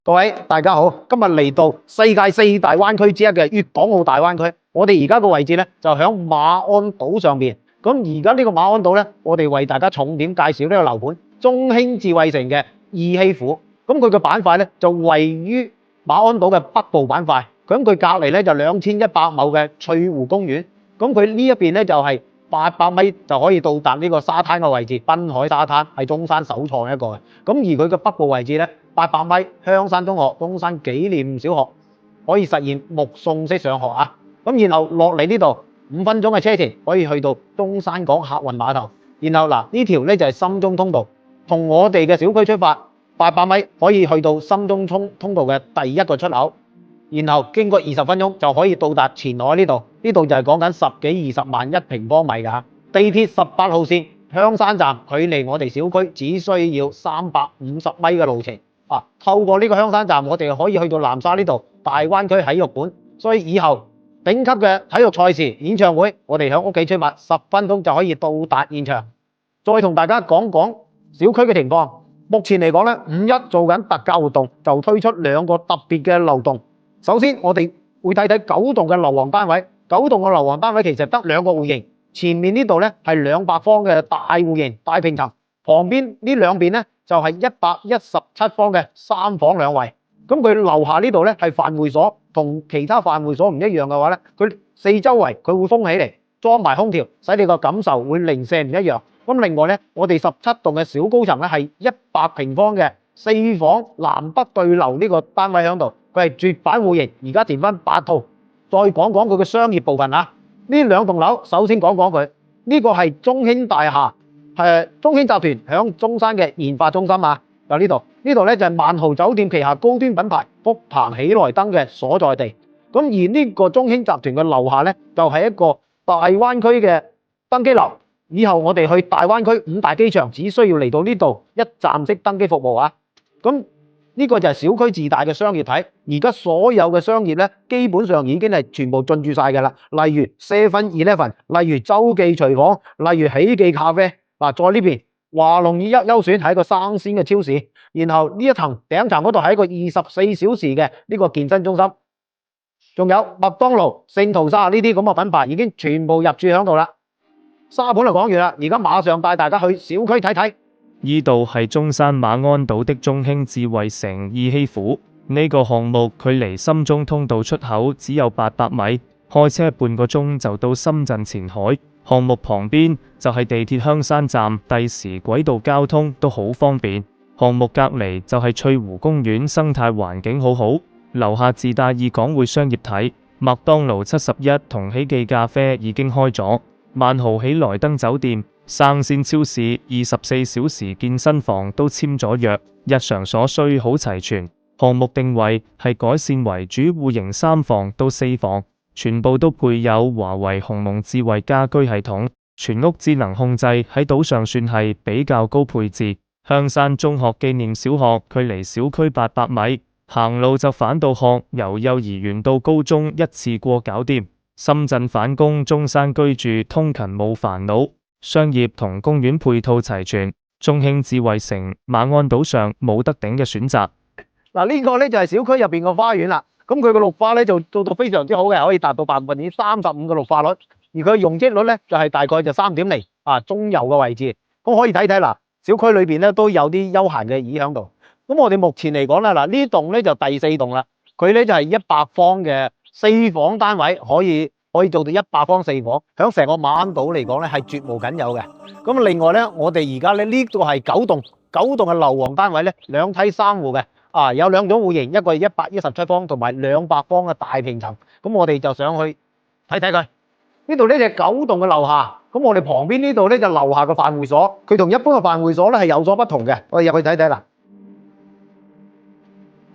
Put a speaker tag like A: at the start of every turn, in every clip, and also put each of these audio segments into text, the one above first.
A: 各位大家好，今日嚟到世界4大灣區之一嘅粵港澳大灣區，我哋而家個位置咧就響馬鞍島上邊。咁而家呢個馬鞍島咧，我哋為大家重點介紹呢個樓盤中興智慧城嘅二希府。咁佢嘅板塊咧就位於馬鞍島嘅北部板塊。咁佢隔離咧就2100畝嘅翠湖公園。咁佢呢一邊咧就係800米就可以到達呢個沙灘嘅位置，濱海沙灘係中山首創一個嘅。咁而佢嘅北部位置咧，800米香山中學、中山紀念小學可以實現目送式上學啊！咁然後落嚟呢度5分鐘嘅車程可以去到中山港客運碼頭。然後嗱呢條咧就係深中通道，從我哋嘅小區出發800米可以去到深中通道嘅第一個出口。然後經過20分鐘就可以到達前海呢度，呢度就係講緊10幾20萬1平方米㗎。地鐵18號線香山站距離我哋小區只需要350米嘅路程。透過呢個香山站，我哋可以去到南沙呢度大灣區體育館，所以以後頂級嘅體育賽事、演唱會，我哋響屋企出發10分鐘就可以到達現場。再同大家講講小區嘅情況，目前嚟講咧，5.1做緊特價活動，就推出2個特別嘅樓棟。首先我哋會睇睇9棟嘅樓王單位，9棟嘅樓王單位其實得2個戶型，前面呢度咧係200方嘅大戶型大平層，旁邊呢兩邊咧就係117方嘅3房2衛。咁佢樓下呢度咧係飯會所，同其他飯會所唔一樣嘅話咧，佢四周圍佢會封起嚟，裝埋空調，使你個感受會零舍唔一樣。咁另外咧，我哋17棟嘅小高層咧係100平方嘅4房南北對流呢個單位喺度，佢係絕版戶型，而家填翻8套。再講講佢嘅商業部分啊，呢2棟樓首先講講佢，呢個係中興大廈，係中興集團響中山嘅研發中心啊。就呢度咧就係萬豪酒店旗下高端品牌福鵬喜來登嘅所在地。咁而呢個中興集團嘅樓下咧就係一個大灣區嘅登機樓。以後我哋去大灣區5大機場只需要嚟到呢度一站式登機服務啊。咁呢個就係小區自帶嘅商業體。而家所有嘅商業咧基本上已經係全部進駐晒㗎啦。例如 7-Eleven， 例如洲記廚房，例如喜記咖啡。再呢邊華龍2.1優選係一個生鮮嘅超市。然後呢一層頂層嗰度係一個24小時嘅呢個健身中心。仲有麥當勞、聖淘沙呢啲咁嘅品牌已經全部入駐喺度啦。沙盤就講完啦，而家馬上帶大家去小區睇睇。
B: 依度係中山馬鞍島的中興智慧城二希府，呢個項目距離深中通道出口只有800米，開車半個鐘就到深圳前海。項目旁邊就係地鐵香山站，第時軌道交通都好方便。項目隔離就係翠湖公園，生態環境好好。樓下自帶2港匯商業體，麥當勞71同喜記咖啡已經開咗，萬豪喜來登酒店、生鮮超市、24小時健身房都簽咗約，日常所需好齊全。項目定位係改善為主戶型3房到4房，全部都配有華為鴻蒙智慧家居系統，全屋智能控制，喺島上算係比較高配置。香山中學紀念小學距離小區800米，行路就返到學，由幼兒園到高中一次過搞掂。深圳返工中山居住通勤冇煩惱，商業同公園配套齊全。中興智慧城馬鞍島上冇得頂嘅選擇。
A: 呢個咧就係小區入邊個花園啦。咁佢個綠化咧就做到非常之好嘅，可以達到35%嘅綠化率。而佢容積率咧就係大概就3.0中游嘅位置。咁可以睇睇嗱，小區裏邊咧都有啲休閒嘅椅喺度。咁我哋目前嚟講咧，嗱呢棟咧就第4棟啦。佢咧就係100方嘅4房單位，可以做到100方4房，響成個馬鞍島嚟講咧係絕無僅有嘅。咁另外咧，我哋而家咧呢個係9棟嘅樓王單位咧，2梯3戶嘅。有2種戶型，一個係117方同埋200方嘅大平層。咁我哋就上去睇睇佢。呢度呢就9棟嘅樓下，咁我哋旁邊呢度咧就樓下嘅飯會所，佢同一般嘅飯會所咧係有所不同嘅。我哋入去睇睇啦。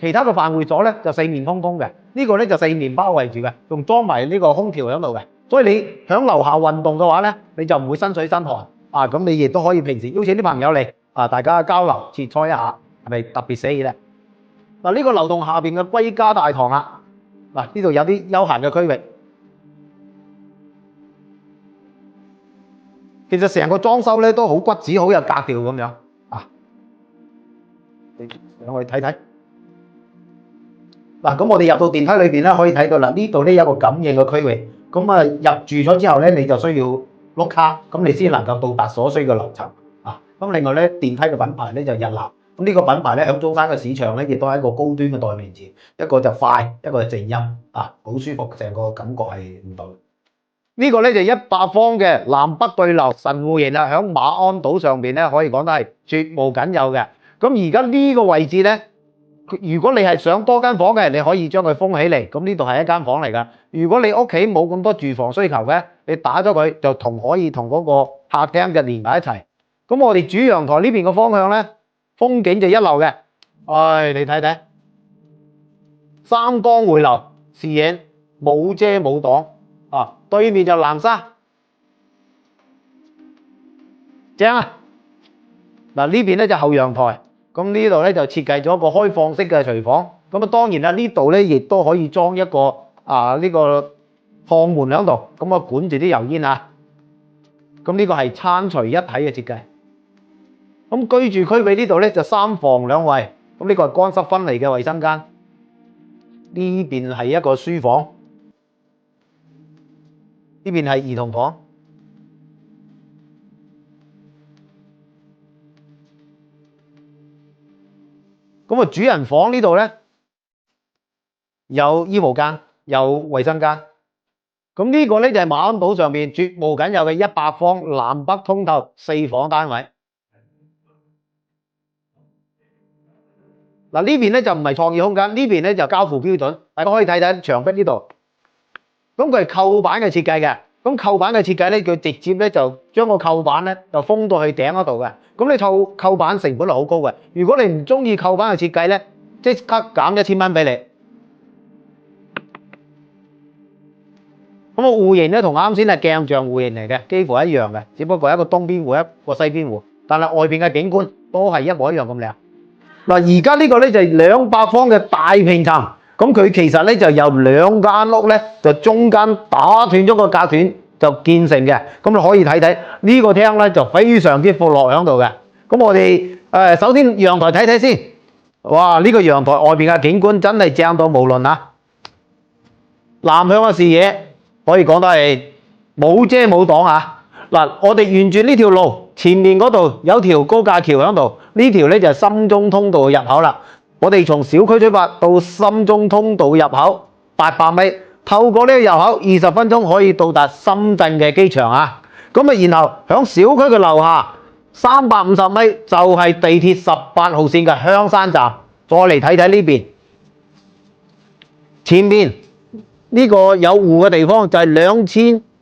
A: 其他嘅飯會所咧就4面通風嘅，呢個咧就4面包圍住嘅，仲裝埋呢個空調喺度嘅。所以你響樓下運動嘅話咧，你就唔會身水身汗。咁你亦都可以平時邀請啲朋友嚟大家交流切磋一下，係咪特別寫意咧？呢個樓棟下邊嘅歸家大堂啦，呢度有啲休閒嘅區域。其實成個裝修咧都好骨子，好有格調咁樣。你上去睇睇。嗱，咁我哋入到電梯裏邊咧，可以睇到啦，呢度咧有個感應嘅區域。咁啊，入住咗之後咧，你就需要碌卡，咁你先能夠到達所需嘅樓層啊。咁另外咧，電梯嘅品牌咧就日立。咁呢個品牌咧喺中山嘅市場咧，亦都係一個高端嘅代名詞。一個就快，一個就靜音啊，好舒服，成個感覺係唔同。呢個咧就100方嘅南北對流神戶型啦，喺馬鞍島上邊咧可以講得係絕無僅有嘅。咁而家呢個位置咧，如果你係想多間房嘅，你可以將佢封起嚟。咁呢度係一間房嚟㗎。如果你屋企冇咁多住房需求嘅，你打咗佢就可以同嗰個客廳就連埋一齊。咁我哋主陽台呢邊嘅方向咧，風景就一流嘅。唉，你睇睇，三江匯流，視野冇遮冇擋啊！對面就南沙，正啊！嗱，呢邊咧就後陽台，咁呢度咧就設計咗一個開放式嘅廚房。咁啊當然啦，呢度咧亦都可以裝一個呢個趟門喺度，咁啊管住啲油煙啊。咁呢個係餐廚一體嘅設計。咁居住區域呢度咧就3房2衛，咁呢個係乾濕分離嘅衛生間。呢邊係一個書房，呢邊係兒童房。咁啊，主人房呢度咧有衣帽間，有衛生間。咁呢個咧就係馬鞍島上面絕無僅有嘅100方南北通透4房單位。嗱，呢邊咧就唔係創意空間，呢邊咧就交付標準。大家可以睇睇牆壁呢度，咁佢係扣板嘅設計嘅。咁扣板嘅設計咧，佢直接咧就將個扣板咧就封到去頂嗰度嘅。咁你扣板成本係好高嘅。如果你唔中意扣板嘅設計咧，即刻減1000蚊俾你。咁個戶型咧同啱先係鏡像戶型嚟嘅，幾乎一樣嘅，只不過一個東邊戶一個西邊戶，但係外邊嘅景觀都係一模一樣咁靚。嗱，而家呢個咧就係200方嘅大平層，咁佢其實咧就由2間屋咧就中間打斷咗個隔斷就建成嘅。咁你可以睇睇呢個廳咧就非常之闊落喺度嘅。咁我哋首先陽台睇睇先，哇！呢個陽台外邊嘅景觀真係正到無論啊，南向嘅視野可以講得係冇遮冇擋啊。嗱，我哋沿住呢條路前面嗰度有條高架橋喺度，呢條咧就係深中通道嘅入口啦。我哋從小區出發到深中通道入口800米，透過呢個入口20分鐘可以到達深圳嘅機場啊。咁啊，然後響小區嘅樓下350米就係地鐵18號線嘅香山站。再嚟睇睇呢邊，前面呢個有湖嘅地方就係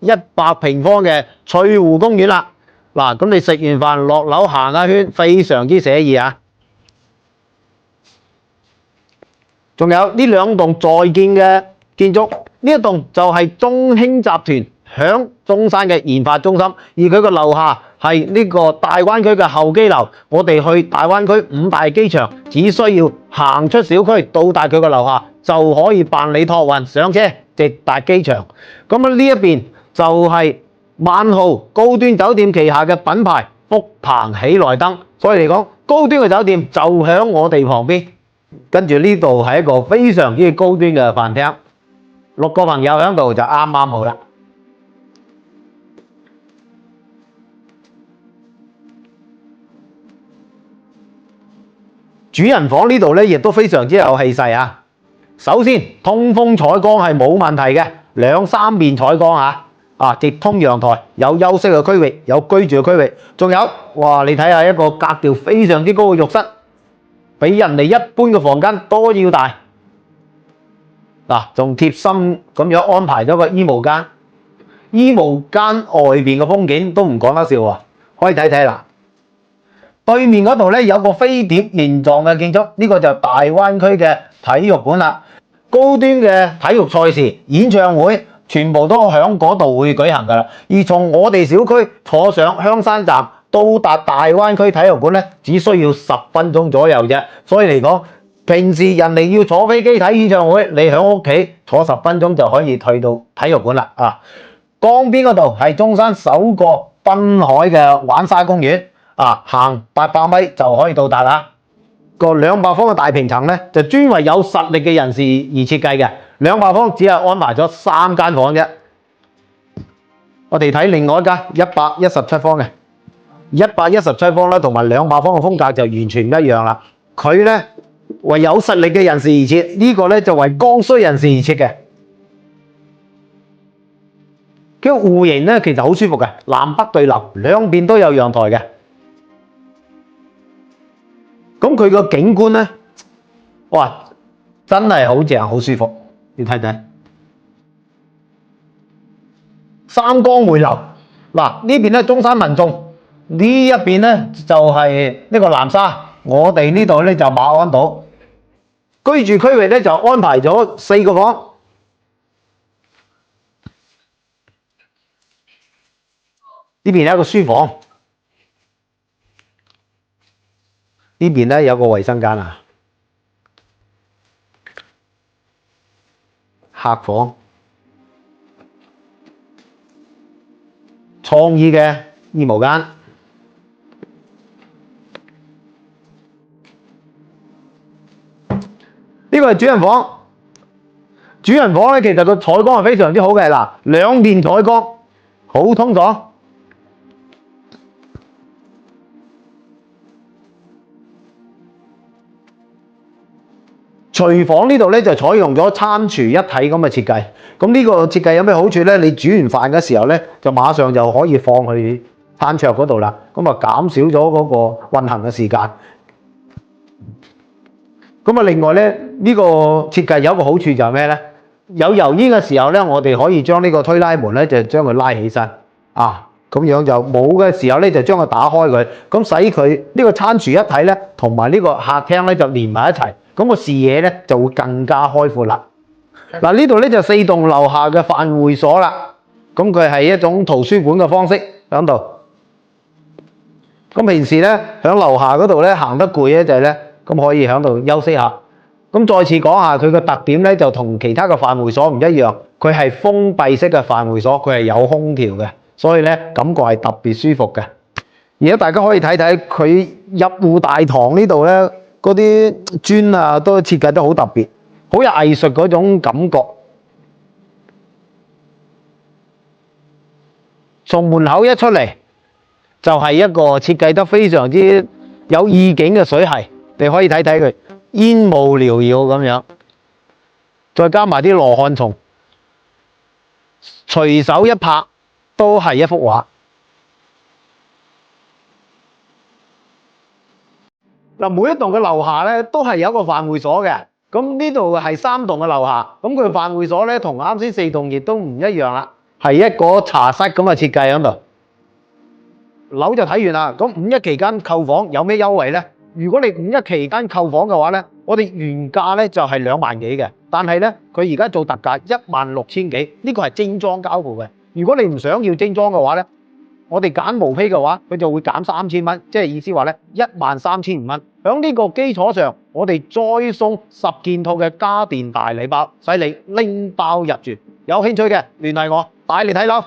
A: 2100平方嘅翠湖公園啦。嗱，咁你食完飯落樓行下圈，非常之寫意啊！仲有呢2棟在建嘅建築，呢一棟就係中興集團響中山嘅研發中心，而佢個樓下係呢個大灣區嘅候機樓。我哋去大灣區5大機場，只需要行出小區到達佢個樓下，就可以辦理託運上車直達機場。咁啊，呢一邊就係萬豪高端酒店旗下嘅品牌福朋喜來登，所以嚟講高端嘅酒店就喺我哋旁邊。跟住呢度係一個非常之高端嘅飯廳，6個朋友喺度就啱啱好啦。主人房呢度咧亦都非常之有氣勢啊！首先通風採光係冇問題嘅，2、3面採光啊，直通陽台，有休息嘅區域，有居住嘅區域，仲有哇！你睇下一個格調非常之高嘅浴室，比人哋一般嘅房間都要大。嗱，仲貼心咁樣安排咗個衣帽間，衣帽間外邊嘅風景都唔講得笑喎，可以睇睇啦。對面嗰度咧有個飛碟形狀嘅建築，呢個就係大灣區嘅體育館啦。高端嘅體育賽事、演唱會全部都喺嗰度會舉行㗎啦。而從我哋小區坐上香山站到達大灣區體育館咧，只需要10分鐘左右啫。所以嚟講，平時人哋要坐飛機睇演唱會，你喺屋企坐10分鐘就可以去到體育館啦。江邊嗰度係中山首個濱海嘅玩沙公園，行800米就可以到達啦。個200方嘅大平層咧，就專為有實力嘅人士而設計嘅。200方只係安排咗3間房啫。我哋睇另外一間117方嘅117方咧，同埋200方嘅風格就完全唔一樣啦。佢咧為有實力嘅人士而設，呢個咧就為剛需人士而設嘅。個戶型咧其實好舒服嘅，南北對流，兩邊都有陽台嘅。咁佢個景觀咧，哇，真係好正，好舒服。你睇睇，三江匯流。嗱，呢邊咧中山民眾，呢一邊咧就係呢個南沙，我哋呢度咧就馬鞍島。居住區域咧就安排咗4個房。呢邊有一個書房，呢邊咧有個衛生間啊，客房，創意嘅衣帽間，呢個係主人房。主人房咧其實個採光係非常之好嘅，嗱，兩邊採光好通爽。廚房呢度咧就採用咗餐廚一體咁嘅設計，咁呢個設計有咩好處咧？你煮完飯嘅時候咧，就馬上就可以放去餐桌嗰度啦，咁啊減少咗嗰個運行嘅時間。咁啊，另外咧呢個設計有一個好處就係咩咧？有油煙嘅時候咧，我哋可以將呢個推拉門咧就將佢拉起身啊，咁樣就冇嘅時候咧就將佢打開佢，咁使佢呢個餐廚一體咧同埋呢個客廳咧就連埋一齊。咁個視野咧就會更加開闊啦。嗱，呢度咧就4棟樓下嘅飯會所啦。咁佢係一種圖書館嘅方式喺度。咁平時咧喺樓下嗰度咧行得攰咧就係咧，咁可以喺度休息下。咁再次講下佢嘅特點咧，就同其他嘅飯會所唔一樣，佢係封閉式嘅飯會所，佢係有空調嘅，所以咧感覺係特別舒服嘅。而家大家可以睇睇佢入戶大堂呢度咧。嗰啲磚啊，都設計得好特別，好有藝術嗰種感覺。從門口一出嚟，就係一個設計得非常之有意境嘅水系，你可以睇睇佢煙霧繚繞咁樣，再加埋啲羅漢松，隨手一拍都係一幅畫。嗱，每一棟嘅樓下咧都係有一個飯會所嘅，咁呢度係3棟嘅樓下，咁佢飯會所咧同啱先4棟亦都唔一樣啦，係一個茶室咁嘅設計喺度。樓就睇完啦，咁5一期間購房有咩優惠咧？如果你5一期間購房嘅話咧，我哋原價咧就係2萬幾嘅，但係咧佢而家做特價16000幾，呢個係精裝交付嘅。如果你唔想要精裝嘅話咧，我哋揀毛坯嘅話，佢就會減3000蚊，即係意思話咧13500蚊。喺呢個基礎上，我哋再送10件套嘅家電大禮包，使你拎包入住。有興趣嘅聯繫我，帶你睇樓。